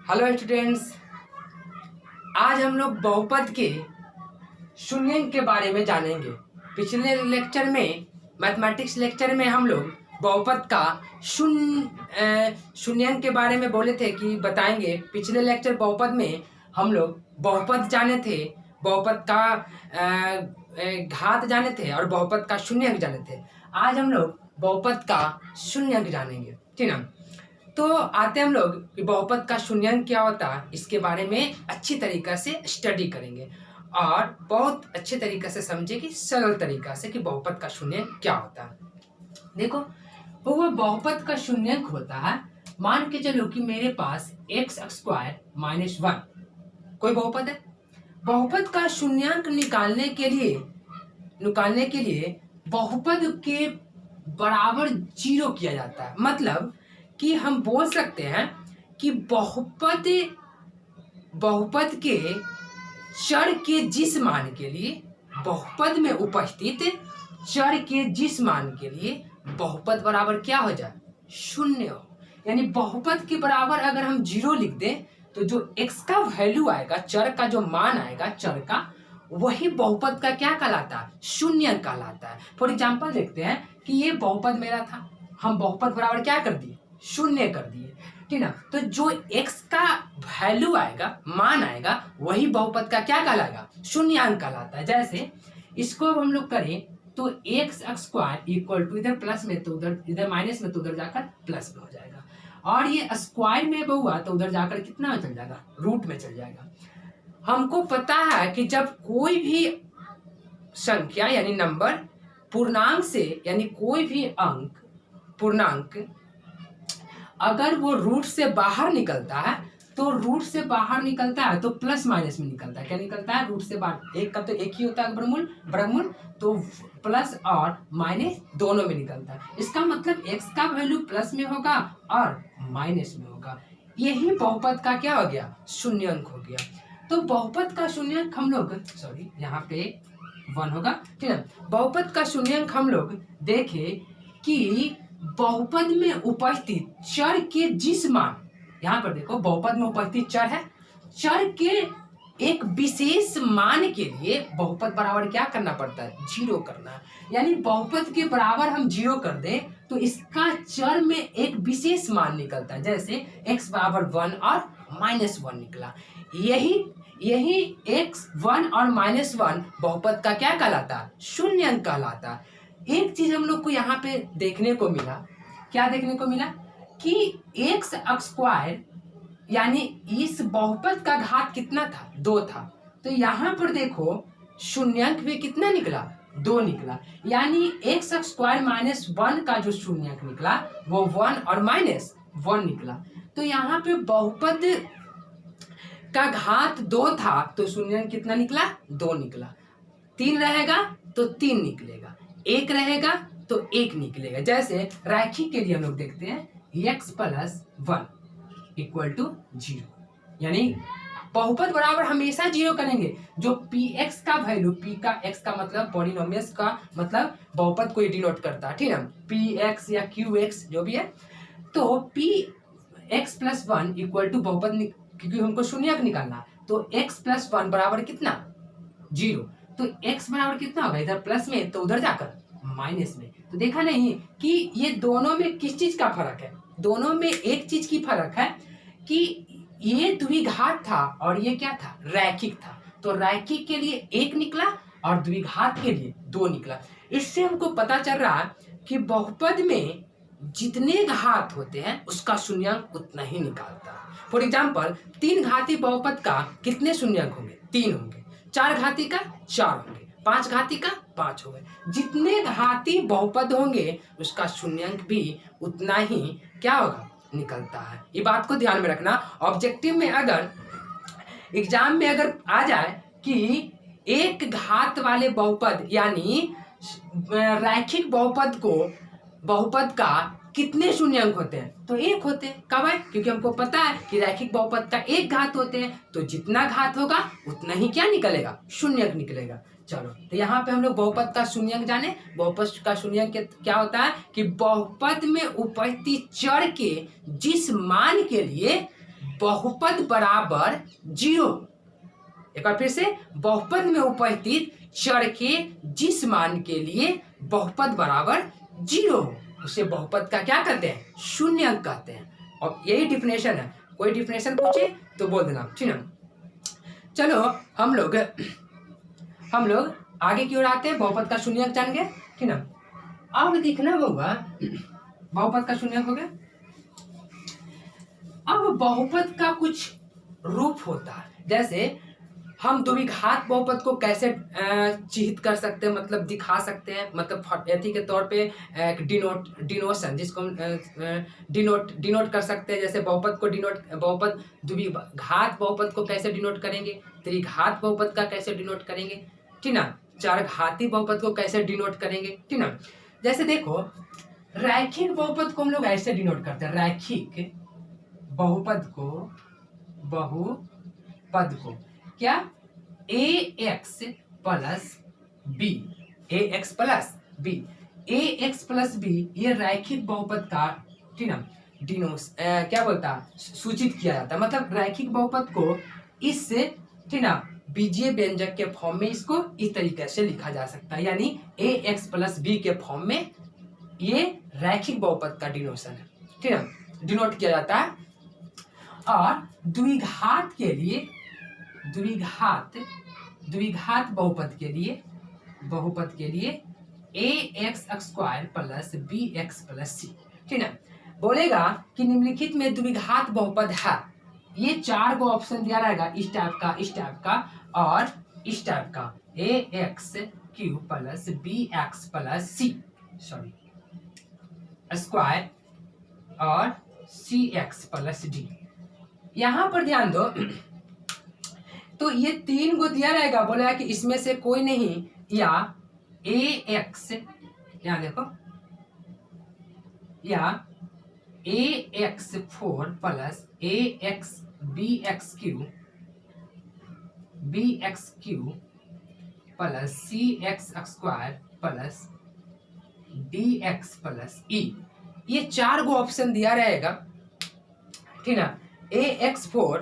Hello students, आज हम लोग बहुपद के शून्यंक के बारे में जानेंगे। पिछले लेक्चर में, मैथमेटिक्स लेक्चर में हम लोग बहुपद का शून्यंक के बारे में बोले थे कि बताएंगे। पिछले लेक्चर बहुपद में हम लोग बहुपद जाने थे, बहुपद का घात जाने थे और बहुपद का शून्यंक जाने थे। आज हम लोग बहुपद का शून्यंक जानेंगे, ठीक ना। तो आते हम लोग कि बहुपद का शून्यंक क्या होता है, इसके बारे में अच्छी तरीक़ा से स्टडी करेंगे और बहुत अच्छे तरीक़े से समझे कि सरल तरीक़ा से कि बहुपद का शून्यंक क्या होता है। देखो, वो बहुपद का शून्यंक होता है, मान के चलो कि मेरे पास x² - 1 कोई बहुपद है। बहुपद का शून्यंक निकालने के लिए बहुपद के बराबर 0 किया जाता है। मतलब कि हम बोल सकते हैं कि बहुपद के चर के जिस मान के लिए, बहुपद में उपस्थित चर के जिस मान के लिए बहुपद बराबर क्या हो जाए, 0 हो। यानी बहुपद के बराबर अगर हम 0 लिख दें तो जो x का वैल्यू आएगा, चर का जो मान आएगा चर का, वही बहुपद का क्या कहलाता है, शून्यंक कहलाता है। फॉर एग्जाम्पल देखते हैं कि ये बहुपद मेरा था, हम बहुपद बराबर क्या कर दिए, 0 कर दिए, ठीक ना। तो जो x का वैल्यू आएगा, मान आएगा, वही बहुपद का क्या कहलाएगा, शून्यंक कहलाता है। जैसे इसको अब हम लोग करें तो x² इक्वल टू, इधर प्लस में तो उधर, इधर माइनस में तो उधर जाकर प्लस में हो जाएगा, और ये स्क्वायर में हुआ तो उधर जाकर कितना में चल जाएगा, रूट में चल जाएगा। हमको पता है कि जब कोई भी संख्या यानी नंबर पूर्णांक से, यानी कोई भी अंक पूर्णांक अगर वो रूट से बाहर निकलता है तो रूट से बाहर निकलता है तो प्लस माइनस में निकलता है। क्या निकलता है, रूट से बाहर। एक का तो एक ही होता है वर्गमूल, तो प्लस और माइनस दोनों में निकलता है। इसका मतलब x का वैल्यू प्लस में होगा और माइनस में होगा। यही बहुपद का क्या हो गया, शून्यंक हो गया। तो बहुपद का शून्यंक हम लोग, सॉरी यहाँ पे 1 होगा, ठीक है। बहुपद का शून्यंक हम लोग देखे कि बहुपद में उपस्थित चर के जिस मान, यहाँ पर देखो बहुपद में उपस्थित चर है, चर के एक विशेष मान के लिए बहुपद बराबर क्या करना पड़ता है, 0 करना है। यानी बहुपद के बराबर हम 0 कर दें तो इसका चर में एक विशेष मान निकलता है। जैसे x बराबर 1 और -1 निकला। यही x 1 और -1 बहुपद का क्या कहलाता है, शून्यंक कहलाता है। एक चीज हम लोग को यहाँ पे देखने को मिला, क्या देखने को मिला कि x² यानी इस बहुपद का घात कितना था, 2 था। तो यहाँ पर देखो शून्यंक भी कितना निकला, 2 निकला। यानी x² - 1 का जो शून्यंक निकला वो 1 और -1 निकला। तो यहाँ पे बहुपद का घात 2 था तो शून्यंक कितना निकला, 2 निकला। 3 रहेगा तो 3 निकलेगा, 1 रहेगा तो 1 निकलेगा। जैसे रैखिक के लिए हम लोग देखते हैं x + 1 इक्वल टू 0, यानी बहुपद बराबर हमेशा 0 करेंगे। जो px का वैल्यू, p का x का मतलब पॉलिनोमियल्स का मतलब बहुपद को डिनोट करता है, ठीक है, px या qx जो भी है। तो px + 1 इक्वल टू बहुपद, क्योंकि हमको शून्यंक निकालना, तो x + 1 बराबर कितना, 0। तो x बराबर कितना होगा, इधर प्लस में तो उधर जाकर माइनस में। तो देखा नहीं कि ये दोनों में किस चीज का फर्क है, दोनों में एक चीज की फर्क है कि ये द्विघात था और ये क्या था, रैखिक था। तो रैखिक के लिए 1 निकला और द्विघात के लिए 2 निकला। इससे हमको पता चल रहा है कि बहुपद में जितने घात होते हैं उसका शून्यंक उतना ही निकालता है। फॉर एग्जाम्पल 3 घाती बहुपद का कितने शून्यंक होंगे, 3 होंगे। 4 घाती का 4 होंगे, 5 घाती का 5 होंगे। जितने घाती बहुपद होंगे उसका शून्यंक भी उतना ही क्या होगा, निकलता है। ये बात को ध्यान में रखना। ऑब्जेक्टिव में अगर, एग्जाम में अगर आ जाए कि एक घात वाले बहुपद यानी रैखिक बहुपद का कितने शून्यंक होते हैं, तो 1 होते हैं। कब है, क्योंकि हमको पता है कि रैखिक बहुपद का 1 घात होते हैं, तो जितना घात होगा उतना ही क्या निकलेगा, शून्यंक निकलेगा। चलो, तो यहाँ पे हम लोग बहुपद का शून्यंक जाने। बहुपद का शून्यंक क्या होता है कि बहुपद में उपस्थित चर के जिस मान के लिए बहुपद बराबर 0। एक बार फिर से, बहुपद में उपस्थित चर के जिस मान के लिए बहुपद बराबर 0 हो उसे बहुपद का क्या कहते हैं? शून्य अंक कहते हैं। और यही डिफिनेशन है। कोई डिफिनेशन पूछे तो बोल देना, ठीक है। चलो हम लोग आगे की ओर आते हैं। बहुपद का शून्य अंक जान गए, ठीक है। अब दिखना होगा बहुपद का शून्य अंक हो गया। अब बहुपद का कुछ रूप होता है, जैसे हम द्विघात बहुपद को कैसे चिह्नित कर सकते हैं, मतलब दिखा सकते हैं, मतलब एथी के तौर पे एक डिनोशन जिसको हम डिनोट कर सकते हैं। जैसे बहुपद को बहुपद द्विघात बहुपद को कैसे डिनोट करेंगे, त्रिघात बहुपद का कैसे डिनोट करेंगे, ठीक ना। चारघाती बहुपद को कैसे डिनोट करेंगे, ठीक ना। जैसे देखो, रैखिक बहुपद को हम लोग ऐसे डिनोट करते हैं। रैखिक बहुपद को क्या, ax plus b, ax plus b, ax plus b ये रैखिक बहुपद का, ठीक ना, क्या बोलता है, सूचित किया जाता है। मतलब रैखिक बहुपद को इससे, ठीक ना, बीजीय व्यंजक के फॉर्म में इसको इस तरीके से लिखा जा सकता है, यानी ax प्लस बी के फॉर्म में ये रैखिक बहुपद का डिनोशन है, ठीक ना, डिनोट किया जाता है। और द्विघात के लिए, द्विघात बहुपद के लिए ax square plus bx plus C, ठीक है। बोलेगा कि निम्नलिखित में द्विघात बहुपद है, ये 4 को ऑप्शन दिया रहेगा, इस टाइप का और इस टाइप का, ax cube plus bx plus C square और cx प्लस डी। यहां पर ध्यान दो, तो ये 3 को दिया रहेगा, बोला कि इसमें से कोई नहीं, या ax, यहाँ देखो, या ax4 plus ax bx cube plus cx square plus dx plus e, ये 4 को ऑप्शन दिया रहेगा, ठीक ना। ax4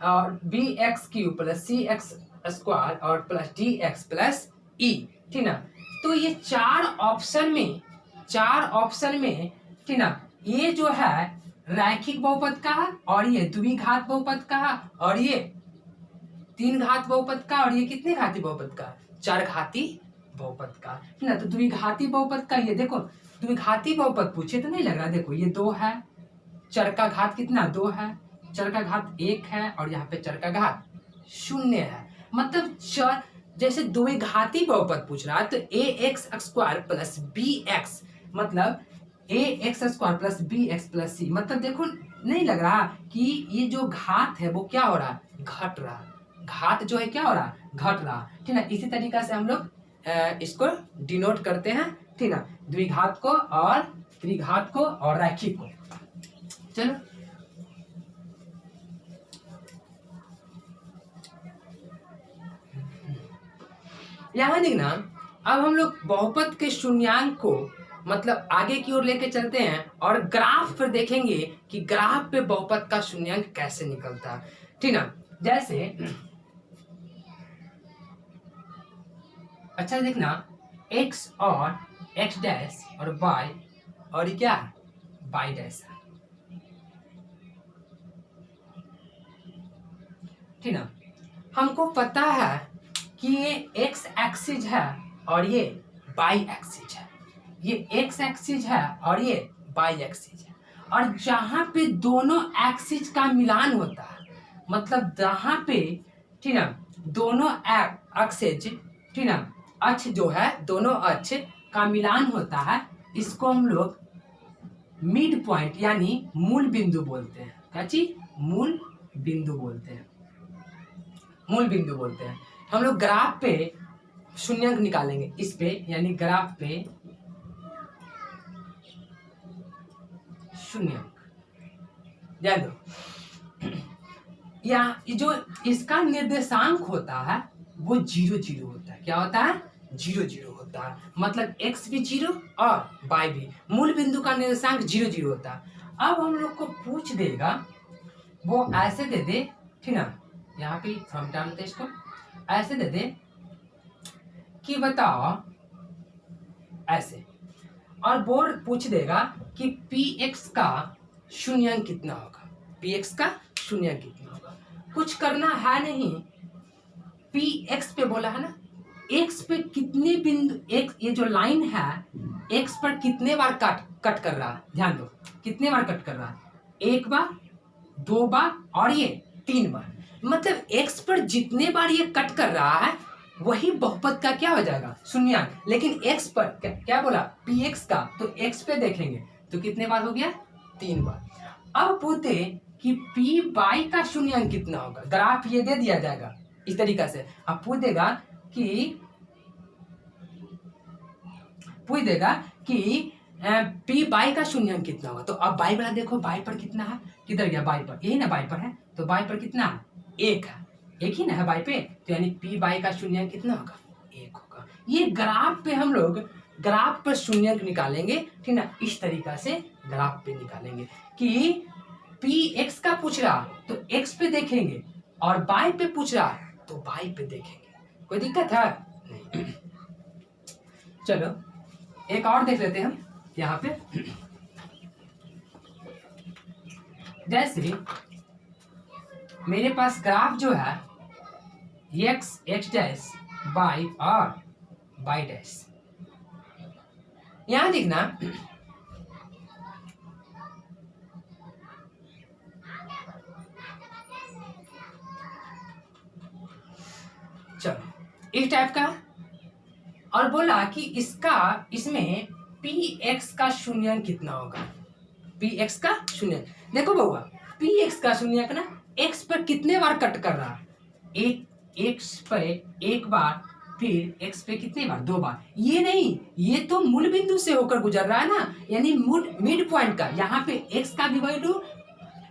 और bx cube plus cx square और प्लस dx प्लस e, ठीक ना। तो ये 4 ऑप्शन में, ठीक ना, ये जो है रैखिक बहुपद का है, और ये द्विघात बहुपद का है, और ये 3 घात बहुपद का, और ये कितने घाती बहुपद का, 4 घाती बहुपद का, ठीक ना। तो द्विघाती बहुपद का, ये देखो द्विघाती बहुपद पूछे तो नहीं लग रहा, देखो ये 2 है, चर का घात कितना, 2 है, चर का घात 1 है, और यहाँ पे चर का घात 0 है। मतलब चर, जैसे द्विघाती बहुपद पूछ रहा है तो ax स्क्वायर प्लस bx, मतलब ax square plus bx plus c, मतलब देखो नहीं लग रहा कि ये जो घात है वो क्या हो रहा है, घट रहा, घात जो है क्या हो रहा, घट रहा, ठीक ना। इसी तरीका से हम लोग इसको डिनोट करते हैं, ठीक ना, द्विघात को और त्रिघात को और रैखिक को। चलो यहाँ देखना, अब हम लोग बहुपद के शून्यांक को मतलब आगे की ओर लेके चलते हैं और ग्राफ पर देखेंगे कि ग्राफ पे बहुपद का शून्यांक कैसे निकलता है, ठीक ना। जैसे अच्छा देखना, x और x डैश और y, और ये क्या है, y डैश है, ठीक ना। हमको पता है कि ये x एक्सिस है और ये y एक्सिस है, ये x एक्सिस है और ये y एक्सिस है, और जहां पे दोनों एक्सिस का मिलान होता है, मतलब जहां पे, ठीक ना, दोनों एक्सिस, ठीक ना, अक्ष जो है दोनों अक्ष का मिलान होता है, इसको हम लोग मिड पॉइंट यानी मूल बिंदु बोलते हैं। क्या चीज, मूल बिंदु बोलते हैं, मूल बिंदु बोलते हैं। हम लोग ग्राफ पे शून्यंक निकालेंगे, इस पे यानी ग्राफ पे शून्यंक, ध्यान दो, या जो इसका निर्देशांक होता है वो 0 0 होता है। क्या होता है, 0 0 होता है, मतलब x भी 0 और y भी, मूल बिंदु का निर्देशांक 0 0 होता है। अब हम लोग को पूछ देगा वो ऐसे दे दे, ठीक ना, यहाँ पे हम क्या लेते हैं इसको, ऐसे दे दे कि बताओ ऐसे, और बोर्ड पूछ देगा कि पी एक्स का शून्यांक कितना होगा, पी एक्स का शून्यांक कितना होगा। कुछ करना है नहीं, पी एक्स पे बोला है ना, एक्स पे कितने बिंदु, एक्स ये जो लाइन है एक्स पर कितने बार कट कर रहा है, ध्यान दो कितने बार कट कर रहा है, एक बार, दो बार और ये तीन बार। मतलब एक्स पर जितने बार ये कट कर रहा है वही बहुपद का क्या हो जाएगा, शून्यांक। लेकिन एक्स पर क्या बोला, पी एक्स का, तो एक्स पे देखेंगे तो कितने बार हो गया, तीन बार। अब पूछते कि पी बाई का शून्यांक कितना होगा, ग्राफ ये दे दिया जाएगा इस तरीका से। अब पूछ देगा कि पी बाई का शून्यांक कितना होगा। तो अब बाई वाला देखो, बाई पर कितना है, किधर गया, बाई पर, यही ना बाई पर है, तो बाई पर कितना है, एक है, एक ही ना है बाई पे, तो यानी पी बाई का शून्यांक कितना होगा, एक होगा। ये ग्राफ पे हम लोग ग्राफ पर शून्यांक निकालेंगे, ठीक ना, इस तरीका से ग्राफ पे निकालेंगे कि पी एक्स का पूछ रहा तो एक्स पे देखेंगे, और बाई पे पूछ रहा तो बाई पे देखेंगे। कोई दिक्कत है नहीं। चलो एक और देख लेते हैं हम यहाँ पे। जैसे मेरे पास ग्राफ जो है एक्स एक्स डैश बाई और बाई डैश, यहां देखना चलो इस टाइप का, और बोला कि इसमें पी एक्स का शून्यांक कितना होगा, पी एक्स का शून्यांक। देखो बउआ, पी एक्स का शून्यांक ना एक्स पर कितने बार कट कर रहा है, एक एक्स पर एक बार, फिर एक्स पे कितने बार, दो बार। ये नहीं, ये तो मूल बिंदु से होकर गुजर रहा है ना, यानी मिड पॉइंट का। यहाँ पे एक्स का भी वैल्यू,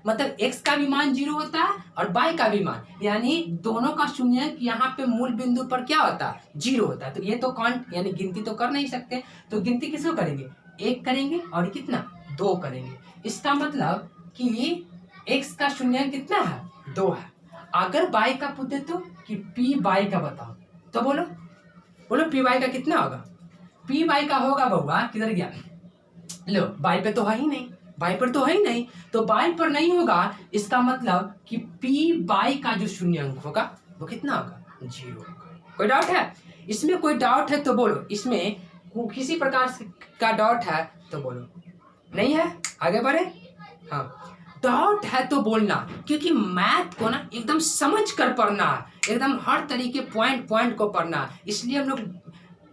मतलब एक्स का भी मान 0 होता है और बाई का भी मान, यानी दोनों का शून्यांक यहाँ पे मूल बिंदु पर क्या होता है, 0 होता है। तो ये तो कांट यानी गिनती तो कर नहीं सकते, तो गिनती किसको करेंगे, एक करेंगे और कितना, दो करेंगे। इसका मतलब कि एक्स का शून्यांक कितना है, 2 है। अगर बाई का पूछे तो कि पी बाई का बताओ, तो बोलो बोलो पी बाई का कितना होगा, पी बाई का होगा बउआ, किधर गया, लो बाई पे तो है ही नहीं, बाई पर तो है ही नहीं, तो बाई पर नहीं होगा, इसका मतलब कि पी बाई का जो शून्यांक होगा वो कितना होगा, 0 होगा। कोई डाउट है इसमें, कोई डाउट है तो बोलो, इसमें किसी प्रकार का डाउट है तो बोलो, नहीं है आगे बढ़े। हाँ डाउट है तो बोलना, क्योंकि मैथ को ना एकदम समझ कर पढ़ना है, एकदम हर तरीके पॉइंट पॉइंट को पढ़ना है। इसलिए हम लोग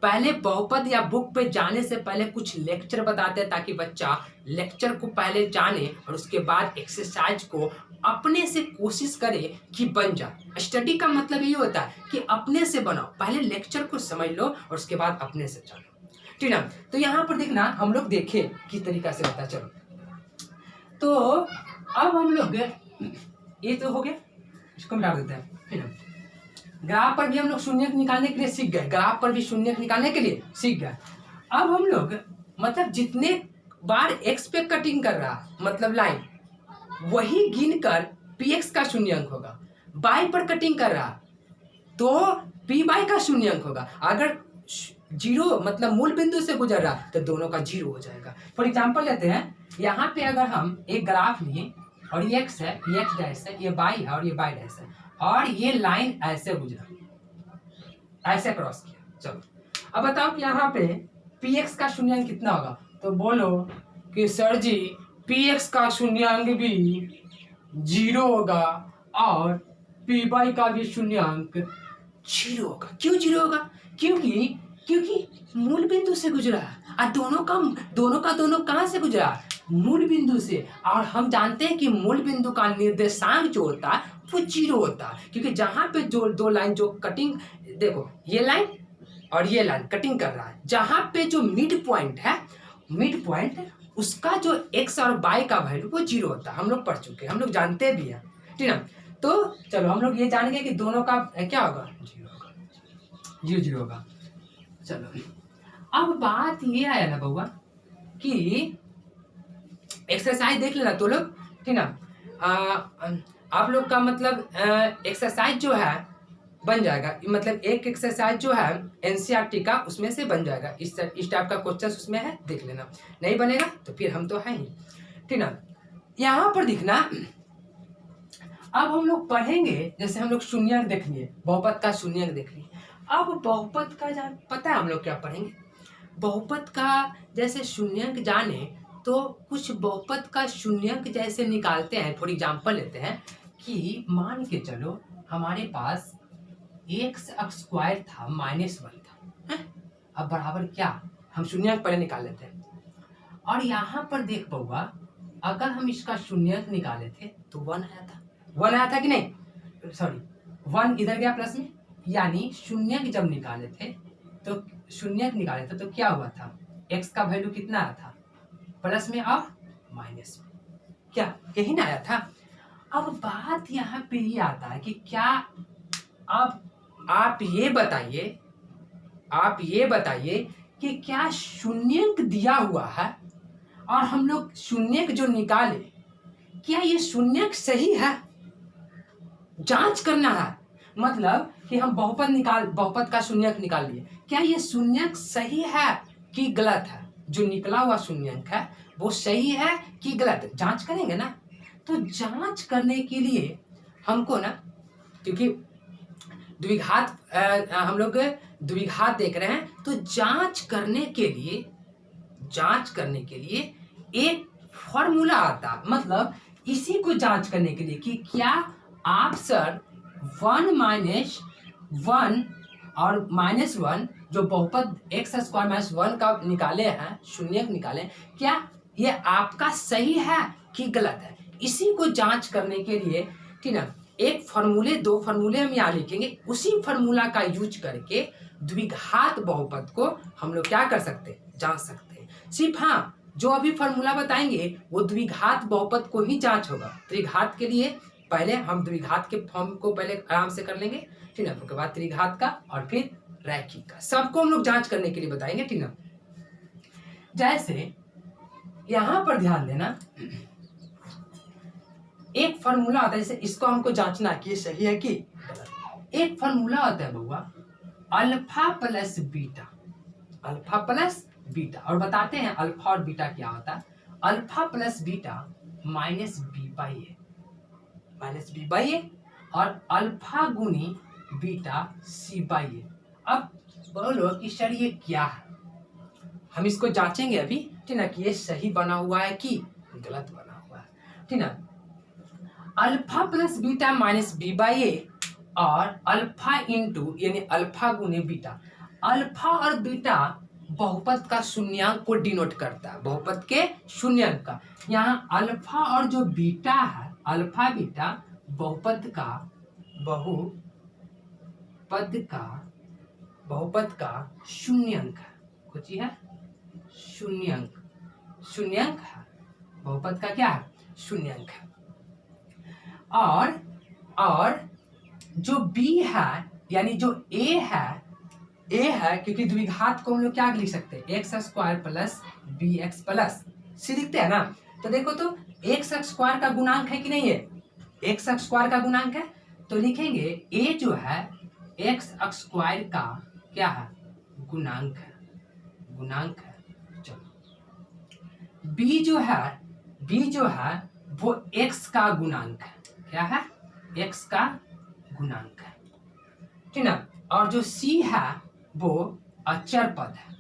पहले बहुपद या बुक पे जाने से पहले कुछ लेक्चर बताते हैं, ताकि बच्चा लेक्चर को पहले जाने और उसके बाद एक्सरसाइज को अपने से कोशिश करे कि बन जाए। स्टडी का मतलब ये होता है कि अपने से बनाओ, पहले लेक्चर को समझ लो और उसके बाद अपने से जानो, ठीक ना। तो यहाँ पर देखना, हम लोग देखें किस तरीका से होता है। चलो तो अब हम लोग, ये तो हो गया, इसको मिटा देते हैं, ठीक ना। ग्राफ पर भी हम लोग शून्यक निकालने के लिए सीख गए, ग्राफ पर भी शून्यक निकालने के लिए सीख गए। अब हम लोग मतलब जितने बार एक्स पे कटिंग कर रहा, मतलब लाइन, वही गिनकर पी एक्स का शून्यंक होगा। बाई पर कटिंग कर रहा तो पी बाई का शून्यंक होगा। अगर 0 मतलब मूल बिंदु से गुजर रहा तो दोनों का 0 हो जाएगा। फॉर एग्जाम्पल लेते हैं, यहाँ पे अगर हम एक ग्राफ लिए और ये एक्स है, ये एक्स डैश है, ये बाई है और ये बाई डैश है, और ये लाइन ऐसे गुजरा, ऐसे क्रॉस किया। चलो अब बताओ कि यहाँ पे पी एक्स का शून्यांक कितना होगा, तो बोलो कि सर जी पी एक्स का शून्यांक भी 0 होगा और पी बाई का भी शून्यांक 0 होगा। क्यों 0 होगा, क्योंकि मूल बिंदु से गुजरा है, और दोनों कहाँ से गुजरा, मूल बिंदु से। और हम जानते हैं कि मूल बिंदु का निर्देशांक जो होता है वो 0 होता है, क्योंकि जहां पे जो दो लाइन जो कटिंग, देखो ये लाइन और ये लाइन कटिंग कर रहा है, जहां पे जो मिड पॉइंट है, मिड पॉइंट उसका जो एक्स और बाई का वैल्यू वो 0 होता है। हम लोग पढ़ चुके हैं, हम लोग जानते भी हैं, ठीक है। तो चलो हम लोग ये जान गए कि दोनों का क्या होगा, 0 होगा। चलो अब बात ये आया ना बउआ कि एक्सरसाइज देख लेना तो लोग, ठीक ना। आप लोग का मतलब एक्सरसाइज जो है बन जाएगा, मतलब एक एक्सरसाइज जो है एनसीईआरटी का उसमें से बन जाएगा। इस टाइप का क्वेश्चन उसमें है, देख लेना। नहीं बनेगा तो फिर हम तो हैं ही, ठीक ना। यहाँ पर दिखना, अब हम लोग पढ़ेंगे, जैसे हम लोग शून्यंक देख लिए, बहुपद का शून्यंक देख लिए। अब बहुपद का जान पता है हम लोग क्या पढ़ेंगे, बहुपद का जैसे शून्यंक जाने तो कुछ बहुपद का शून्यंक जैसे निकालते हैं। फॉर एग्जाम्पल लेते हैं कि मान के चलो हमारे पास एक्स स्क्वायर था -1 था, अब बराबर क्या, हम शून्यंक पहले निकाल लेते हैं। और यहाँ पर देख पाऊंगा, अगर हम इसका शून्यंक निकाले थे तो 1 आया था, 1 आया था कि नहीं, सॉरी 1 इधर गया प्लस में, यानी शून्यंक जब निकाले थे तो शून्यंक निकाले थे तो क्या हुआ था, x का वैल्यू कितना आया था, प्लस में और माइनस में, क्या यही ना आया था। अब बात यहाँ पे ही आता है कि क्या, अब आप ये बताइए कि क्या शून्यंक दिया हुआ है और हम लोग शून्यंक जो निकाले, क्या ये शून्यंक सही है, जांच करना है। मतलब कि हम बहुपद का शून्यंक निकाल लिए, क्या ये शून्यंक सही है कि गलत है, जो निकला हुआ शून्यंक है वो सही है कि गलत, जांच करेंगे ना। तो जांच करने के लिए हमको ना, क्योंकि द्विघात हम लोग द्विघात देख रहे हैं, तो जांच करने के लिए एक फॉर्मूला आता, मतलब इसी को जांच करने के लिए कि क्या आप सर 1 - 1 और -1 जो बहुपद x स्क्वायर -1 का निकाले हैं, शून्यंक निकाले, क्या ये आपका सही है कि गलत है, इसी को जांच करने के लिए, ठीक ना, एक फॉर्मूले, 2 फॉर्मूले हम यहाँ लिखेंगे, उसी फॉर्मूला का यूज करके द्विघात बहुपद को हम लोग क्या कर सकते हैं, जांच सकते हैं। सिर्फ हाँ, जो अभी फॉर्मूला बताएंगे वो द्विघात बहुपद को ही जांच होगा। त्रिघात के लिए पहले हम द्विघात के फॉर्म को पहले आराम से कर लेंगे, ठीक ना, उसके बाद त्रिघात का और फिर रैखिक का, सबको हम लोग जांच करने के लिए बताएंगे, ठीक ना। जैसे यहाँ पर ध्यान देना, एक फॉर्मूला आता है, जैसे इसको हमको जांचना कि ये सही है कि गलत। एक फॉर्मूला आता है बउआ, अल्फा प्लस बीटा, और बताते हैं अल्फा और बीटा क्या होता है। अल्फा प्लस बीटा -b/a और अल्फा गुनी बीटा c/a। अब बोलो कि सर ये क्या है, हम इसको जांचेंगे अभी, ठीक ना, कि ये सही बना हुआ है कि गलत बना हुआ है, ठीक ना। अल्फा प्लस बीटा -b/a और अल्फा इंटू यानी अल्फा गुने बीटा। अल्फा और बीटा बहुपद का शून्यंक को डिनोट करता है, बहुपद के शून्यंक का। यहाँ अल्फा और जो बीटा है, अल्फा बीटा बहुपद का शून्यंक है, कुछ है शून्यंक है, बहुपद का क्या है, शून्यंक है। और जो b है यानी जो a है क्योंकि द्विघात को हम लोग क्या लिख सकते हैं, x square plus bx plus c लिखते हैं ना। तो देखो तो x स्क्वायर का गुणांक है कि नहीं है, x स्क्वायर का गुणांक है, तो लिखेंगे a जो है x स्क्वायर का क्या है, गुणांक है। चलो b जो है वो x का गुणांक है, क्या है, x का गुणांक है, ठीक ना। और जो c है वो अचर पद है,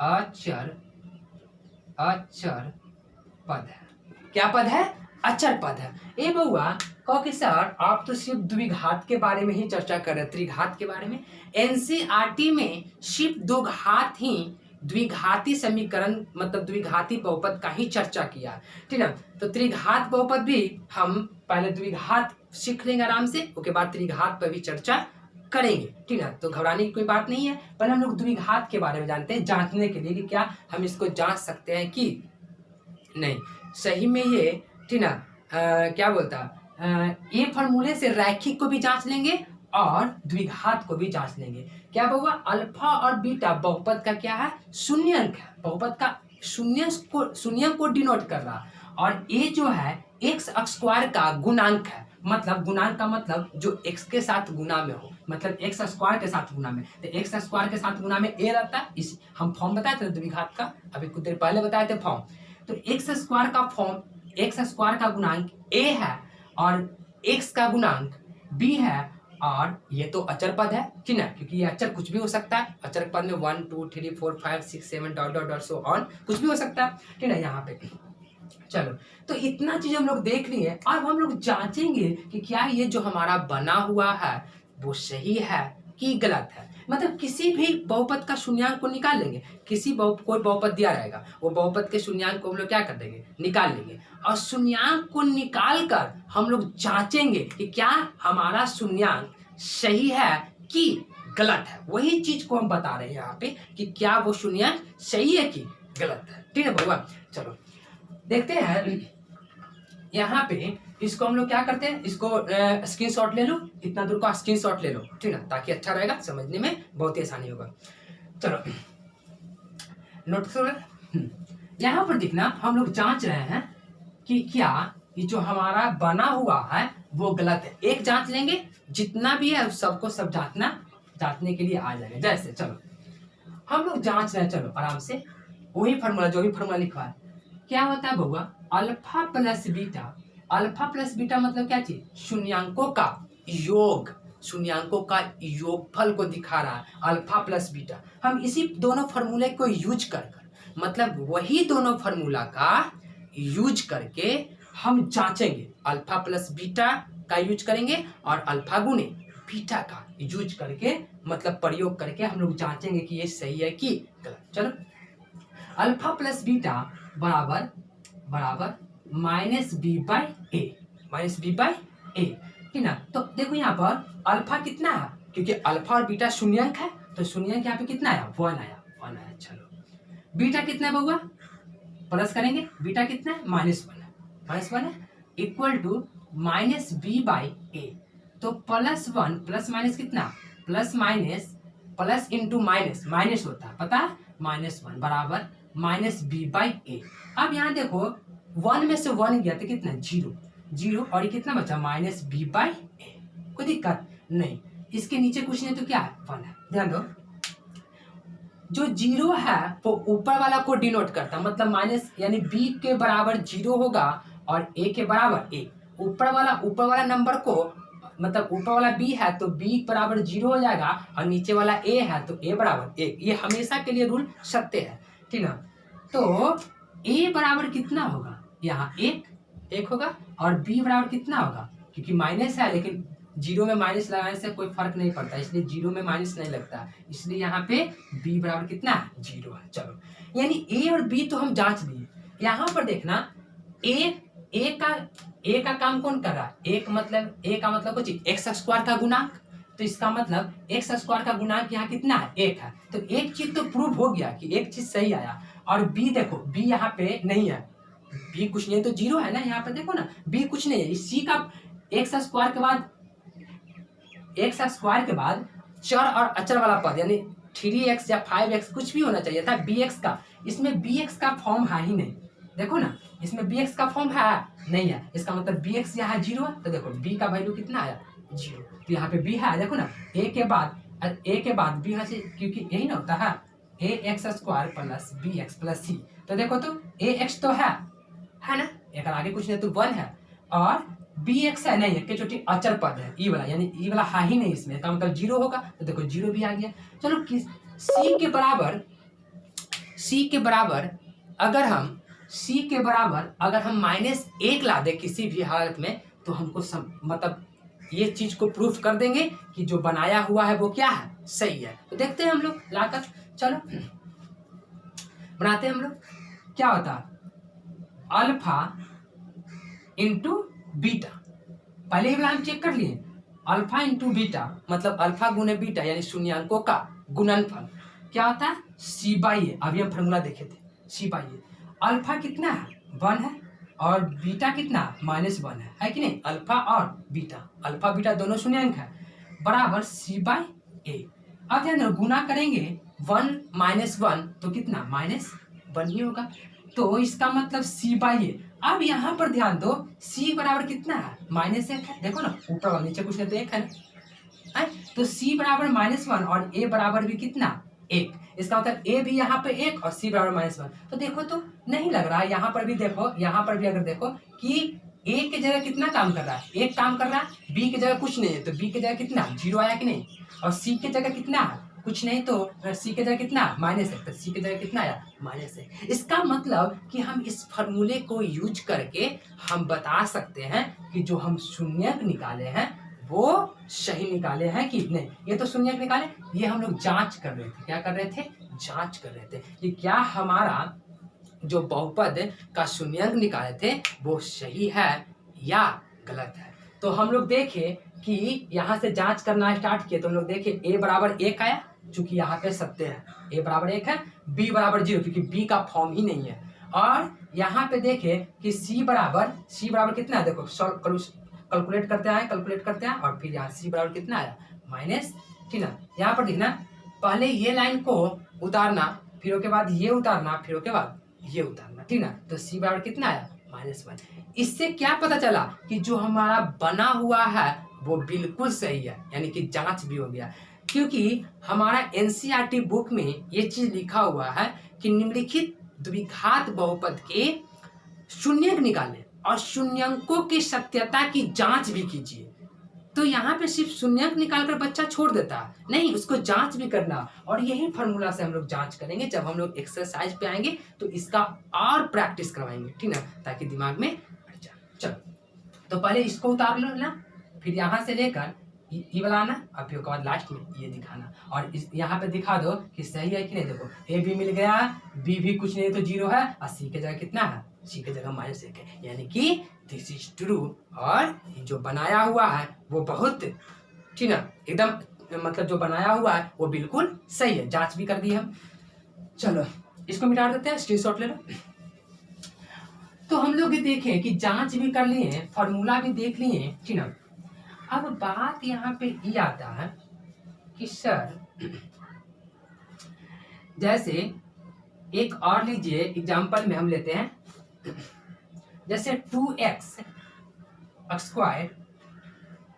अचर पद है। क्या पद है, अचर पद है। ए बउआ कहो कि सर आप तो सिर्फ द्विघात के बारे में ही चर्चा कर रहे, त्रिघात के बारे में एनसीईआरटी में सिर्फ 2 घात ही द्विघाती समीकरण मतलब द्विघाती बहुपद का ही चर्चा किया, ठीक ना। तो त्रिघात बहुपद भी हम पहले द्विघात सीख लेंगे आराम से, उसके बाद त्रिघात पर भी चर्चा करेंगे, ठीक ना। तो घबराने की कोई बात नहीं है, पहले हम लोग द्विघात के बारे में जानते हैं, जांचने के लिए कि क्या हम इसको जांच सकते हैं कि नहीं सही में ये, ठीक ना। क्या बोलता, ये फॉर्मूले से रैखिक को भी जांच लेंगे और द्विघात को भी जांच लेंगे। क्या होगा, अल्फा और बीटा बहुपद का क्या है, शून्यंक है, बहुपद का शून्यंक को डिनोट कर रहा, और ए जो है एक्स स्क्वायर का गुणांक है, मतलब गुणांक का मतलब जो एक्स के साथ गुना में हो, मतलब एक्स स्क्वायर के साथ गुना में, तो एक्स स्क्वायर के साथ गुना में ए रहता है। इस हम फॉर्म बताए थे द्विघात का, अभी कुछ देर पहले बताए थे फॉर्म। तो एक्स स्क्वायर का फॉर्म, एक्स स्क्वायर का गुणांक ए है और एक्स का गुणांक बी है, और ये तो अचर पद है कि ना, क्योंकि ये अचर कुछ भी हो सकता है। अचर पद में 1 2 3 4 5 6 7 dot dot dot so on कुछ भी हो सकता है, ठीक है यहाँ पे। चलो, तो इतना चीज हम लोग देख लिए। अब हम लोग जांचेंगे कि क्या ये जो हमारा बना हुआ है वो सही है कि गलत है। मतलब किसी भी बहुपद का शून्यांक को निकाल लेंगे, कोई बहुपद दिया रहेगा, वो बहुपद के शून्यांक को हम लोग क्या कर देंगे, निकाल लेंगे, और शून्यांक को निकाल कर हम लोग जांचेंगे कि क्या हमारा शून्यांक सही है कि गलत है। वही चीज को हम बता रहे हैं यहाँ पे कि क्या वो शून्यांक सही है कि गलत है, ठीक है भगवान। चलो देखते हैं यहाँ पे, इसको हम लोग क्या करते हैं, इसको स्क्रीनशॉट ले लो, इतना दूर का स्क्रीनशॉट ले लो, ठीक है, ताकि अच्छा रहेगा, समझने में बहुत ही आसानी होगा। चलो नोट करो, यहाँ पर देखना, हम लोग जांच रहे हैं कि क्या ये जो हमारा बना हुआ है वो गलत है। एक जांच लेंगे, जितना भी है सबको सब जांचने के लिए आ जाएगा। जैसे चलो हम लोग जांच रहे हैं, चलो आराम से, वही फार्मूला जो भी फार्मूला लिखा है, क्या होता है बउआ, alpha plus beta. Alpha plus beta मतलब क्या चीज, शून्यांकों का योग, शून्यांकों का योगफल को दिखा रहा है अल्फा प्लस बीटा। हम इसी दोनों फार्मूले को यूज कर मतलब वही दोनों फार्मूला का यूज करके हम जांचेंगे। अल्फा प्लस बीटा का यूज करेंगे और अल्फा गुने बीटा का यूज करके, मतलब प्रयोग करके हम लोग जांचेंगे कि ये सही है कि गलत। चलो, अल्फा प्लस बीटा बराबर बराबर minus B by A, minus B by A, ठीक ना। तो देखो यहाँ पर अल्फा कितना है, क्योंकि अल्फा और बीटा शून्यंक है, तो शून्यंक यहाँ पे कितना आया, 1 आया, 1 आया। चलो बीटा कितना है बउआ, प्लस करेंगे, बीटा कितना है, -1 है, -1 है, equal to minus B by A. तो +1 प्लस माइनस कितना, plus minus, plus into minus, minus होता है पता है, -1 बराबर माइनस बी बाई ए। अब यहाँ देखो 1 में से 1 गया तो कितना, 0, और ये कितना बचा, माइनस बी बाई ए। कोई दिक्कत नहीं, इसके नीचे कुछ नहीं तो क्या है, 1 है। ध्यान दो, जो 0 है वो ऊपर वाला को डिनोट करता है, मतलब माइनस यानी b के बराबर 0 होगा और a के बराबर a। ऊपर वाला नंबर को, मतलब ऊपर वाला b है तो b बराबर 0 हो जाएगा, और नीचे वाला a है तो a बराबर 1। ये हमेशा के लिए रूल सत्य है, ठीक ना। तो a बराबर कितना होगा, यहाँ 1 होगा, और b बराबर कितना होगा, क्योंकि माइनस है, लेकिन 0 में माइनस लगाने से कोई फर्क नहीं पड़ता, इसलिए 0 में माइनस नहीं लगता, इसलिए यहाँ पे b बराबर कितना है, 0 है। चलो, यानी a और b तो हम जांच लिए। यहाँ पर देखना, a का काम कौन कर रहा है, a का मतलब कुछ एक्स स्क्वायर का गुणांक, तो इसका मतलब एक्स स्क्वायर का गुणांक यहाँ कितना है, 1 है। तो एक चीज तो प्रूव हो गया कि एक चीज सही आया। और b देखो, b यहाँ पे नहीं है, b कुछ नहीं तो 0 है ना, यहाँ पे देखो ना, b कुछ नहीं है। c का एक्स स्क्वायर के बाद चर और अचर वाला पद, यानी 3x या 5x कुछ भी होना चाहिए था bx का। इसमें bx का फॉर्म है ही नहीं, देखो ना, इसमें bx का फॉर्म है नहीं है, इसका मतलब bx यहाँ 0 है। तो देखो b का वैल्यू कितना आया, 0। तो यहाँ पे b है, देखो ना, a के बाद b होना चाहिए, क्योंकि यही ना होता है ax square plus bx plus c। तो देखो तो ax तो है ना, एक आगे कुछ नहीं तो 1 है, और bx है नहीं है, के छोटी अचर पद है ई वाला, यानी ई वाला है ही नहीं इसमें, तो मतलब 0 होगा, तो देखो 0 भी आ गया। चलो c के बराबर अगर हम -1 ला दे किसी भी हालत में, तो हमको मतलब ये चीज को प्रूफ कर देंगे कि जो बनाया हुआ है वो क्या है, सही है। तो देखते हैं हम लोग लाकर, चलो बनाते हैं हम लोग। क्या होता है, अल्फा इंटू बीटा, पहले ही वाला हम चेक कर लिए, अल्फा इंटू बीटा मतलब अल्फा गुने बीटा, यानी शून्यांकों का गुणनफल क्या होता है, c बाई ए। अभी हम फॉर्मूला देखे थे, c बाई ए। अल्फा कितना है, 1 है, और बीटा कितना, -1 है कि नहीं। अल्फा और बीटा, अल्फा बीटा दोनों शून्यांक है, बराबर c बाई ए। अब ध्यान दो, गुना करेंगे 1 - 1 तो कितना, -1 ही होगा। तो इसका मतलब c बाई ए, अब यहाँ पर ध्यान दो, c बराबर कितना है, -1 है। देखो ना ऊपर और नीचे कुछ नहीं तो 1 है ना, है? तो c बराबर -1 और a बराबर भी कितना 1। इसका मतलब a भी यहाँ पे 1 और c बराबर -1। तो देखो तो नहीं लग रहा है, यहाँ पर भी देखो, यहाँ पर भी अगर देखो कि a की जगह कितना काम कर रहा है, 1 काम कर रहा है, b की जगह कुछ नहीं है तो b की जगह कितना 0 आया कि नहीं, और c की जगह कितना है कुछ नहीं तो c की जगह कितना -1, तो c की जगह कितना आया -1। इसका मतलब कि हम इस फॉर्मूले को यूज करके हम बता सकते हैं कि जो हम शून्यक निकाले हैं वो सही निकाले हैं कि नहीं। ये तो शून्यक निकाले, ये हम लोग जांच कर रहे थे। क्या कर रहे थे, जांच कर रहे थे कि क्या हमारा जो बहुपद का शून्यक निकाले थे वो सही है या गलत है। तो हम लोग देखे कि यहाँ से जांच करना स्टार्ट किए तो हम लोग देखे a बराबर 1 आया, चूंकि यहाँ पे सत्य है, a बराबर 1 है, b बराबर 0 क्योंकि b का फॉर्म ही नहीं है, और यहाँ पे देखे कि c बराबर कितना है, देखो कैलकुलेट करते हैं और फिर यहाँ c बराबर कितना आया माइनस, ठीक ना। यहाँ पर देखना पहले ये लाइन को उतारना, फिर उसके बाद ये उतारना, फिर उसके बाद ये उतारना, ठीक ना। तो c बराबर कितना आया -1। इससे क्या पता चला कि जो हमारा बना हुआ है वो बिल्कुल सही है, यानी कि जांच भी हो गया, क्योंकि हमारा एनसीईआरटी बुक में ये चीज लिखा हुआ है कि निम्नलिखित द्विघात बहुपद के शून्यक निकालें और शून्यंकों की सत्यता की जांच भी कीजिए। तो यहाँ पे सिर्फ शून्यक निकालकर बच्चा छोड़ देता नहीं, उसको जांच भी करना, और यही फॉर्मूला से हम लोग जांच करेंगे। जब हम लोग एक्सरसाइज पे आएंगे तो इसका और प्रैक्टिस करवाएंगे, ठीक ना, ताकि दिमाग में बैठ जाए। चलो तो पहले इसको उतार लो ना, फिर यहाँ से लेकर ये वाला आना और फिर उसके बाद लास्ट में ये दिखाना, और इस यहाँ पे दिखा दो कि सही है कि नहीं। देखो ए भी मिल गया, बी भी कुछ नहीं तो 0 है, और सी की जगह कितना है, सी की जगह -1 है, यानी कि दिस इज ट्रू। और जो बनाया हुआ है वो बहुत, ठीक ना, एकदम मतलब जो बनाया हुआ है वो बिल्कुल सही है, जांच भी कर दी हम। चलो इसको मिटा देते हैं, स्क्रीनशॉट ले लो। तो हम लोग ये देखें कि जांच भी कर लिए, फॉर्मूला भी देख लिए, ठीक ना। अब बात यहाँ पे ये आता है कि सर जैसे एक और लीजिए एग्जांपल में हम लेते हैं, जैसे 2x स्क्वायर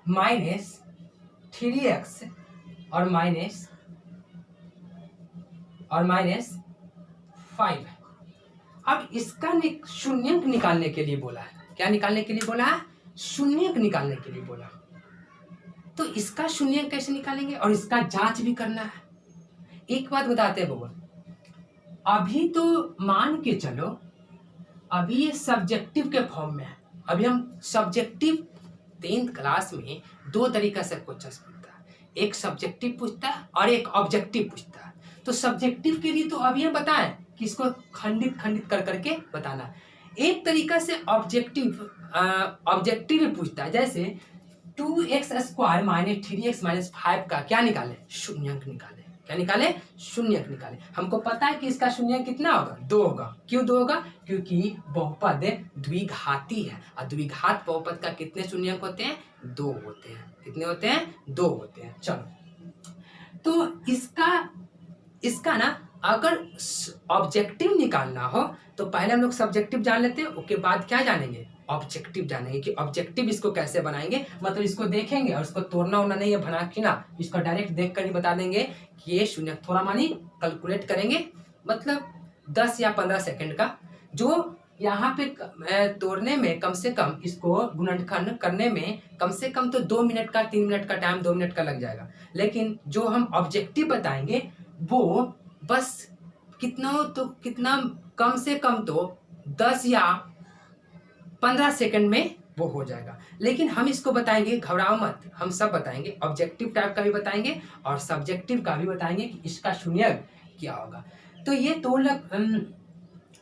-3x और -5। अब इसका शून्यक निकालने के लिए बोला है, क्या निकालने के लिए बोला है, शून्यक निकालने के लिए बोला। तो इसका शून्यक कैसे निकालेंगे और इसका जांच भी करना है। एक बात बताते हैं बबुल, अभी तो मान के चलो अभी ये सब्जेक्टिव के फॉर्म में है। अभी हम सब्जेक्टिव 10th क्लास में 2 तरीका से क्वेश्चन पूछता है, एक सब्जेक्टिव पूछता है और एक ऑब्जेक्टिव पूछता है। तो सब्जेक्टिव के लिए तो अभी हम बताएं कि इसको खंडित कर करके बताना। एक तरीका से ऑब्जेक्टिव भी पूछता है, जैसे 2x स्क्वायर -3x -5 का क्या निकाले, शून्यक निकाले। क्या निकाले, शून्यक निकाले। हमको पता है कि इसका शून्यक कितना होगा, 2 होगा। क्यों 2 होगा, क्योंकि बहुपद द्विघाती है, और द्विघात बहुपद का कितने शून्यक होते हैं, 2 होते हैं। कितने होते हैं, 2 होते हैं। चलो तो इसका ना अगर ऑब्जेक्टिव निकालना हो तो पहले हम लोग सब्जेक्टिव जान लेते हैं, उसके बाद क्या जानेंगे, ऑब्जेक्टिव जानेंगे कि ऑब्जेक्टिव इसको कैसे बनाएंगे। मतलब इसको देखेंगे और इसको तोड़ना होना नहीं है, बना के ना, इसको डायरेक्ट देख कर ही बता देंगे कि ये शून्य, थोड़ा मानी कैलकुलेट करेंगे, मतलब 10 या 15 सेकंड का, जो यहाँ पे तोड़ने में कम से कम, इसको गुणनखंड करने में कम से कम तो 2 मिनट का, 3 मिनट का टाइम, 2 मिनट का लग जाएगा। लेकिन जो हम ऑब्जेक्टिव बताएंगे वो बस कितना कम से कम तो 10 या 15 सेकंड में वो हो जाएगा। लेकिन हम इसको बताएंगे, घबराओ मत, हम सब बताएंगे, ऑब्जेक्टिव टाइप का भी बताएंगे और सब्जेक्टिव का भी बताएंगे कि इसका शून्यक क्या होगा। तो ये तो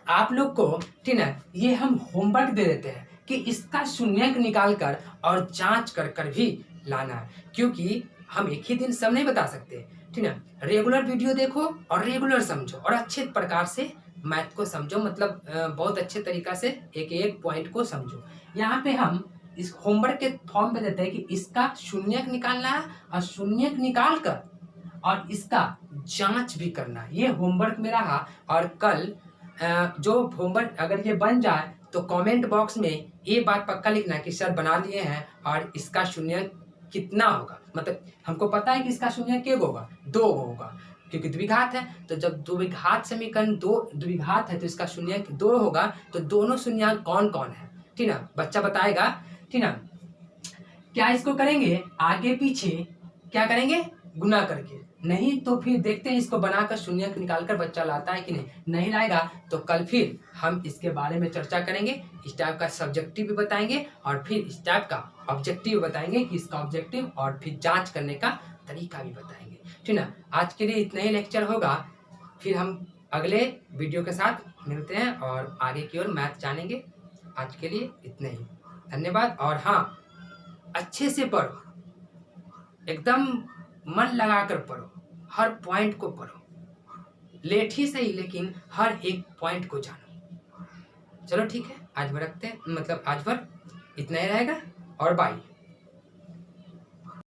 आप लोग को, ठीक है, ये हम होमवर्क दे देते हैं कि इसका शून्यक निकाल कर और जांच कर भी लाना है, क्योंकि हम एक ही दिन सब नहीं बता सकते, ठीक है। रेगुलर वीडियो देखो और रेगुलर समझो और अच्छे प्रकार से मैथ को समझो, मतलब बहुत अच्छे तरीका से एक एक पॉइंट को समझो। यहाँ पे हम इस होमवर्क के फॉर्म में देते हैं कि इसका शून्यक निकालना है और शून्यक निकाल कर और इसका जांच भी करना है। ये होमवर्क में रहा, और कल जो होमवर्क अगर ये बन जाए तो कमेंट बॉक्स में ये बात पक्का लिखना कि सर बना लिए हैं और इसका शून्य कितना होगा। मतलब हमको पता है कि इसका शून्य क्या होगा, 2 होगा, क्योंकि द्विघात है। तो जब द्विघात समीकरण द्विघात है तो इसका शून्य 2 होगा। तो दोनों शून्य कौन कौन है, ठीक ना, बच्चा बताएगा, ठीक ना। क्या इसको करेंगे आगे पीछे, क्या करेंगे, गुना करके। नहीं तो फिर देखते हैं इसको बनाकर शून्य निकालकर बच्चा लाता है कि नहीं लाएगा तो कल फिर हम इसके बारे में चर्चा करेंगे। इस टाइप का सब्जेक्टिव भी बताएंगे और फिर इस टाइप का ऑब्जेक्टिव बताएंगे कि इसका ऑब्जेक्टिव और फिर जांच करने का तरीका भी बताएंगे, ठीक ना। आज के लिए इतना ही लेक्चर होगा, फिर हम अगले वीडियो के साथ मिलते हैं और आगे की ओर मैथ जानेंगे। आज के लिए इतना ही, धन्यवाद। और हाँ, अच्छे से पढ़ो, एकदम मन लगाकर पढ़ो, हर पॉइंट को पढ़ो, लेट ही सही लेकिन हर एक पॉइंट को जानो। चलो ठीक है, आज भर रखते हैं, मतलब आज भर इतना ही रहेगा और बाय।